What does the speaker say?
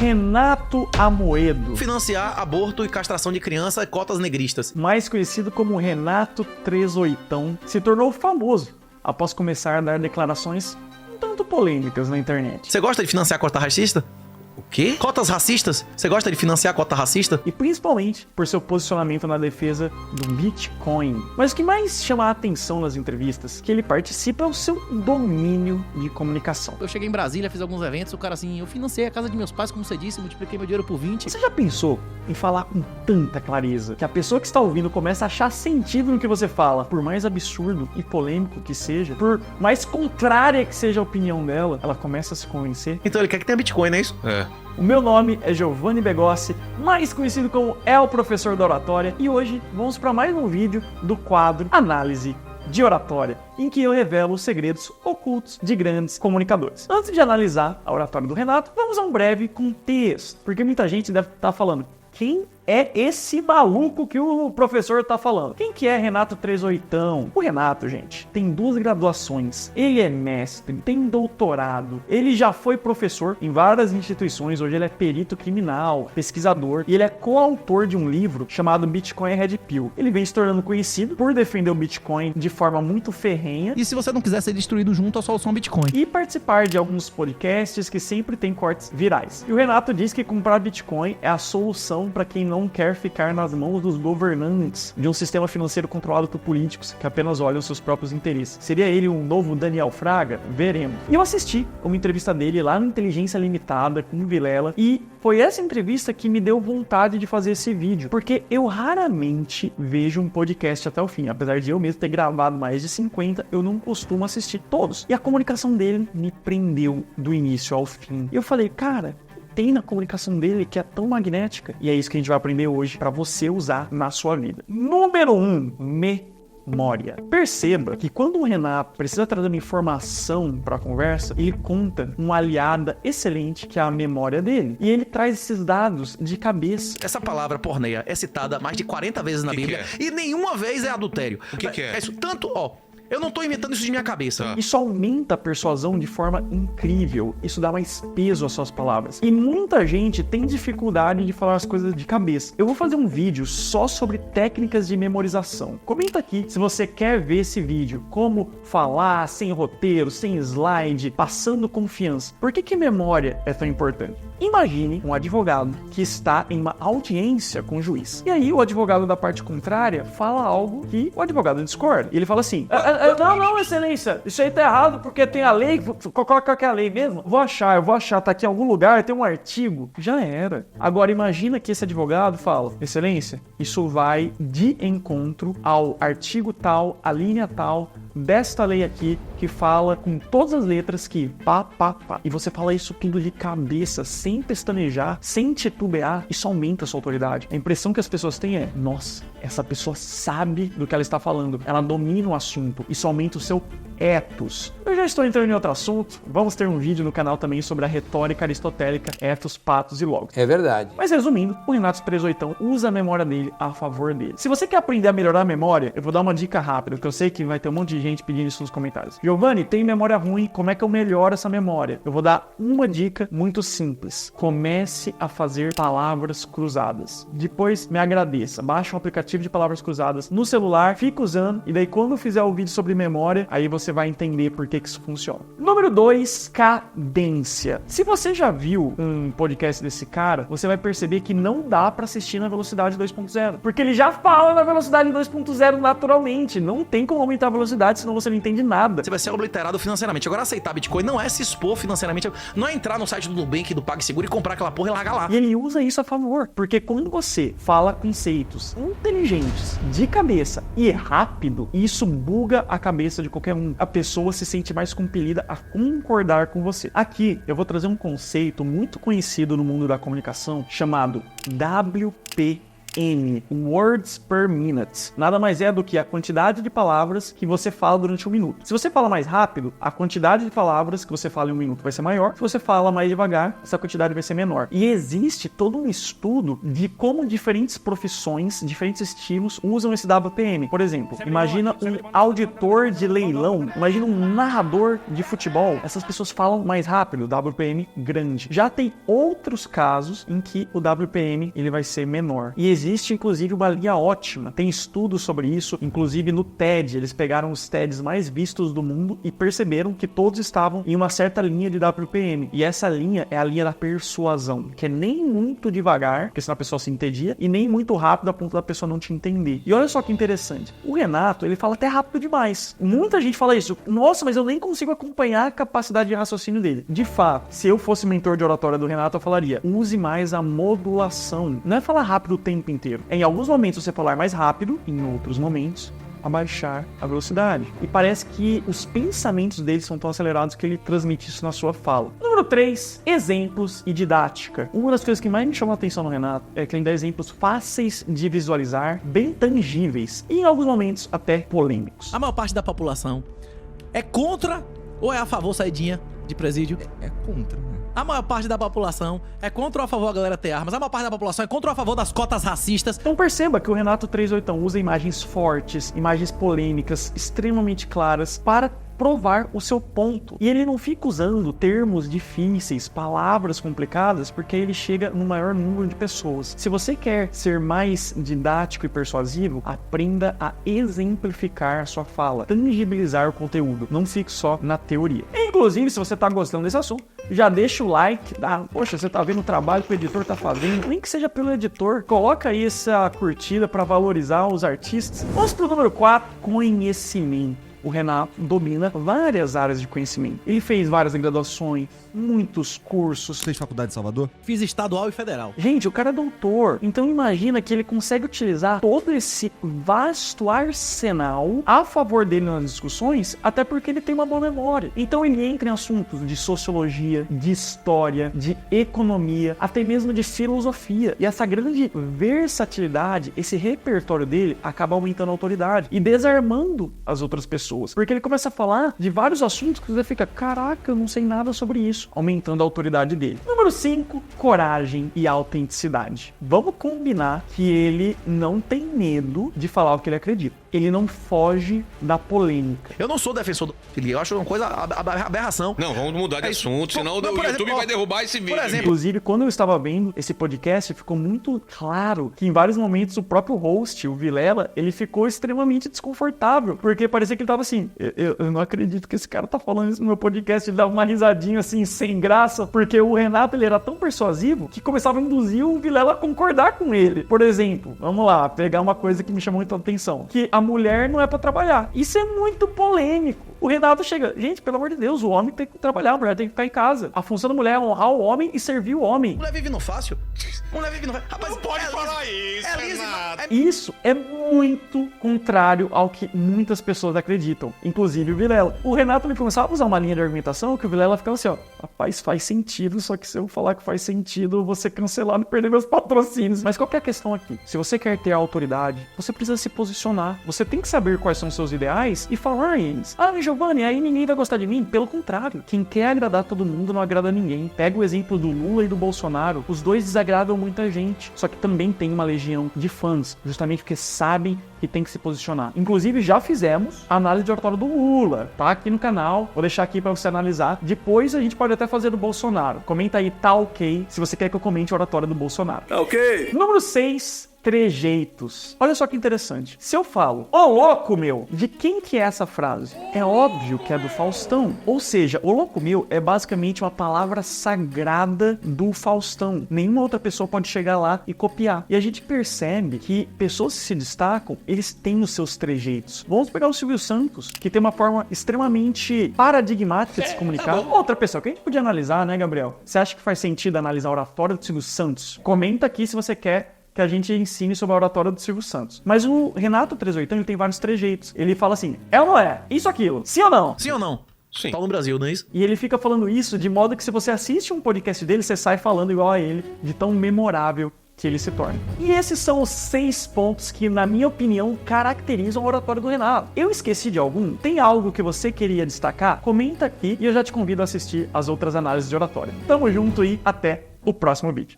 Renato Amoedo, Financiar aborto e castração de criança e cotas negristas. mais conhecido como Renato 38, se tornou famoso após começar a dar declarações um tanto polêmicas na internet. Você gosta de financiar cota racista? O quê? Cotas racistas? Você gosta de financiar cota racista? E principalmente por seu posicionamento na defesa do Bitcoin. Mas o que mais chama a atenção nas entrevistas que ele participa é o seu domínio de comunicação. Eu cheguei em Brasília, fiz alguns eventos, o cara assim, eu financei a casa de meus pais, como você disse, multipliquei meu dinheiro por 20. Você já pensou em falar com tanta clareza que a pessoa que está ouvindo começa a achar sentido no que você fala? Por mais absurdo e polêmico que seja, por mais contrária que seja a opinião dela, ela começa a se convencer. Então ele quer que tenha Bitcoin, não é isso? É. O meu nome é Giovanni Begossi, mais conhecido como o Professor da Oratória, e hoje vamos para mais um vídeo do quadro Análise de Oratória, em que eu revelo os segredos ocultos de grandes comunicadores. Antes de analisar a oratória do Renato, vamos a um breve contexto, porque muita gente deve estar falando: quem é esse maluco que o professor tá falando? Quem que é Renato 38? O Renato, gente, tem 2 graduações, ele é mestre, tem doutorado, ele já foi professor em várias instituições, hoje ele é perito criminal, pesquisador, e ele é coautor de um livro chamado Bitcoin Red Pill. Ele vem se tornando conhecido por defender o Bitcoin de forma muito ferrenha E se você não quiser ser destruído junto à solução Bitcoin? e participar de alguns podcasts que sempre tem cortes virais. E o Renato diz que comprar Bitcoin é a solução para quem não quer ficar nas mãos dos governantes de um sistema financeiro controlado por políticos que apenas olham seus próprios interesses. Seria ele um novo Daniel Fraga? Veremos. E eu assisti uma entrevista dele lá no Inteligência Limitada com o Vilela, e foi essa entrevista que me deu vontade de fazer esse vídeo, porque eu raramente vejo um podcast até o fim. Apesar de eu mesmo ter gravado mais de 50, eu não costumo assistir todos. E a comunicação dele me prendeu do início ao fim. E eu falei, cara, tem na comunicação dele que é tão magnética. E é isso que a gente vai aprender hoje para você usar na sua vida. Número 1, memória. Perceba que quando o Renato precisa trazer uma informação para a conversa, ele conta uma aliada excelente que é a memória dele. E ele traz esses dados de cabeça. Essa palavra porneia é citada mais de 40 vezes na Bíblia e nenhuma vez é adultério. O que é? É isso. Tanto, eu não tô inventando isso de minha cabeça. Isso aumenta a persuasão de forma incrível. Isso dá mais peso às suas palavras. E muita gente tem dificuldade de falar as coisas de cabeça. Eu vou fazer um vídeo só sobre técnicas de memorização. Comenta aqui se você quer ver esse vídeo. Como falar sem roteiro, sem slide, passando confiança. Por que memória é tão importante? Imagine um advogado que está em uma audiência com o juiz. E aí o advogado da parte contrária fala algo que o advogado discorda. E ele fala assim: não, excelência, isso aí tá errado porque tem a lei. Qual que é a lei mesmo? Eu vou achar, tá aqui em algum lugar, tem um artigo. Já era. Agora imagina que esse advogado fala: excelência, isso vai de encontro ao artigo tal, a linha tal, desta lei aqui, que fala com todas as letras que pá. E você fala isso tudo de cabeça, sem pestanejar, sem titubear. Isso aumenta a sua autoridade. A impressão que as pessoas têm é: nossa, essa pessoa sabe do que ela está falando, ela domina o assunto. Isso aumenta o seu ethos. Eu já estou entrando em outro assunto. Vamos ter um vídeo no canal também sobre a retórica aristotélica, ethos, patos e logos. É verdade. Mas resumindo, o Renato 38 usa a memória dele a favor dele. Se você quer aprender a melhorar a memória, eu vou dar uma dica rápida, porque eu sei que vai ter um monte de gente pedindo isso nos comentários. Giovanni, tem memória ruim, como é que eu melhoro essa memória? Eu vou dar uma dica muito simples. Comece a fazer palavras cruzadas. Depois me agradeça. Baixa um aplicativo de palavras cruzadas no celular, fica usando, e daí quando fizer o vídeo sobre memória, aí você vai entender por que isso funciona. Número 2, cadência. Se você já viu um podcast desse cara, você vai perceber que não dá pra assistir na velocidade 2.0, porque ele já fala na velocidade 2.0 naturalmente. Não tem como aumentar a velocidade, senão você não entende nada. Você vai ser obliterado financeiramente. Agora, aceitar Bitcoin não é se expor financeiramente, não é entrar no site do Nubank, do PagSeguro e comprar aquela porra e largar lá. E ele usa isso a favor, porque quando você fala conceitos inteligentes, de cabeça e rápido, isso buga a cabeça de qualquer um. A pessoa se sente mais compelida a concordar com você. Aqui eu vou trazer um conceito muito conhecido no mundo da comunicação chamado WPP. WPM, Words per Minute. Nada mais é do que a quantidade de palavras que você fala durante um minuto. Se você fala mais rápido, a quantidade de palavras que você fala em um minuto vai ser maior. Se você fala mais devagar, essa quantidade vai ser menor. E existe todo um estudo de como diferentes profissões, diferentes estilos usam esse WPM. Por exemplo, imagina um auditor de leilão, imagina um narrador de futebol. Essas pessoas falam mais rápido, WPM grande. Já tem outros casos em que o WPM ele vai ser menor. E existe inclusive uma linha ótima. Tem estudos sobre isso, inclusive no TED. Eles pegaram os TEDs mais vistos do mundo e perceberam que todos estavam em uma certa linha de WPM. E essa linha é a linha da persuasão, que é nem muito devagar, porque senão a pessoa se entendia, e nem muito rápido a ponto da pessoa não te entender. E olha só que interessante. O Renato, ele fala até rápido demais. Muita gente fala isso. Nossa, mas eu nem consigo acompanhar a capacidade de raciocínio dele. De fato, se eu fosse mentor de oratória do Renato, eu falaria, use mais a modulação. Não é falar rápido o tempo inteiro. Em alguns momentos você falar mais rápido, em outros momentos abaixar a velocidade. E parece que os pensamentos dele são tão acelerados que ele transmite isso na sua fala. Número 3, exemplos e didática. Uma das coisas que mais me chamou a atenção no Renato é que ele dá exemplos fáceis de visualizar, bem tangíveis e em alguns momentos até polêmicos. A maior parte da população é contra ou é a favor saidinha de presídio? É contra, né? A maior parte da população é contra ou a favor a galera ter armas. A maior parte da população é contra ou a favor das cotas racistas. Então perceba que o Renato 38 usa imagens fortes, imagens polêmicas, extremamente claras para provar o seu ponto. E ele não fica usando termos difíceis, palavras complicadas, porque ele chega no maior número de pessoas. Se você quer ser mais didático e persuasivo, aprenda a exemplificar a sua fala, tangibilizar o conteúdo, não fique só na teoria. Inclusive, se você tá gostando desse assunto, já deixa o like, poxa, você tá vendo o trabalho que o editor tá fazendo, nem que seja pelo editor, coloca aí essa curtida para valorizar os artistas. Vamos pro número 4, conhecimento. O Renato domina várias áreas de conhecimento. Ele fez várias graduações, muitos cursos. Fez faculdade de Salvador? Fiz estadual e federal. Gente, o cara é doutor. Então imagina que ele consegue utilizar todo esse vasto arsenal a favor dele nas discussões, até porque ele tem uma boa memória. Então ele entra em assuntos de sociologia, de história, de economia, até mesmo de filosofia. E essa grande versatilidade, esse repertório dele, acaba aumentando a autoridade e desarmando as outras pessoas. Porque ele começa a falar de vários assuntos que você fica, caraca, eu não sei nada sobre isso, aumentando a autoridade dele. Número 5, coragem e autenticidade. Vamos combinar que ele não tem medo de falar o que ele acredita. Ele não foge da polêmica. Eu não sou defensor do filho, eu acho uma coisa aberração. Não, vamos mudar de assunto, senão Não, o por YouTube exemplo, vai derrubar esse vídeo. por exemplo, Inclusive, quando eu estava vendo esse podcast, ficou muito claro que em vários momentos o próprio host, o Vilela, ele ficou extremamente desconfortável, porque parecia que ele tava assim, eu não acredito que esse cara tá falando isso no meu podcast, ele dava uma risadinha assim, sem graça, porque o Renato, ele era tão persuasivo que começava a induzir o Vilela a concordar com ele. Por exemplo, vamos lá, pegar uma coisa que me chamou muita atenção, que a mulher não é pra trabalhar. Isso é muito polêmico. O Renato chega, gente, pelo amor de Deus, o homem tem que trabalhar, a mulher tem que ficar em casa. A função da mulher é honrar o homem e servir o homem. mulher vive no fácil. Mulher vive no fácil. Rapaz, Não pode falar isso, Renato. Isso é muito contrário ao que muitas pessoas acreditam, inclusive o Vilela. O Renato ele começava a usar uma linha de argumentação que o Vilela ficava assim, ó, rapaz, faz sentido, só que se eu falar que faz sentido, eu vou ser cancelado e perder meus patrocínios. Mas qual que é a questão aqui? Se você quer ter autoridade, você precisa se posicionar. Você tem que saber quais são os seus ideais e falar eles. Ah, Giovanni, aí ninguém vai gostar de mim? Pelo contrário, quem quer agradar todo mundo não agrada ninguém. Pega o exemplo do Lula e do Bolsonaro. Os dois desagradam muita gente, só que também tem uma legião de fãs, justamente porque sabem que tem que se posicionar. Inclusive, já fizemos a análise de oratória do Lula, tá aqui no canal, vou deixar aqui pra você analisar. Depois a gente pode até fazer do Bolsonaro. Comenta aí, tá ok, se você quer que eu comente a oratória do Bolsonaro. Tá ok. Número 6, trejeitos. Olha só que interessante. Se eu falo, ô louco meu, de quem que é essa frase? É óbvio que é do Faustão. Ou seja, ô louco meu é basicamente uma palavra sagrada do Faustão. Nenhuma outra pessoa pode chegar lá e copiar. E a gente percebe que pessoas que se destacam, eles têm os seus trejeitos. Vamos pegar o Silvio Santos, que tem uma forma extremamente paradigmática de se comunicar. Outra pessoa que a gente podia analisar, né, Gabriel? Você acha que faz sentido analisar a oratória do Silvio Santos? Comenta aqui se você quer que a gente ensine sobre a oratória do Silvio Santos. Mas o Renato 38 ele tem vários trejeitos. Ele fala assim, é ou não é? Isso, aquilo. Sim ou não? sim ou não? Sim. Tá no Brasil, não é isso? E ele fica falando isso de modo que se você assiste um podcast dele, você sai falando igual a ele, de tão memorável que ele se torna. E esses são os 6 pontos que, na minha opinião, caracterizam o oratório do Renato. Eu esqueci de algum? Tem algo que você queria destacar? Comenta aqui e eu já te convido a assistir as outras análises de oratória. Tamo junto e até o próximo vídeo.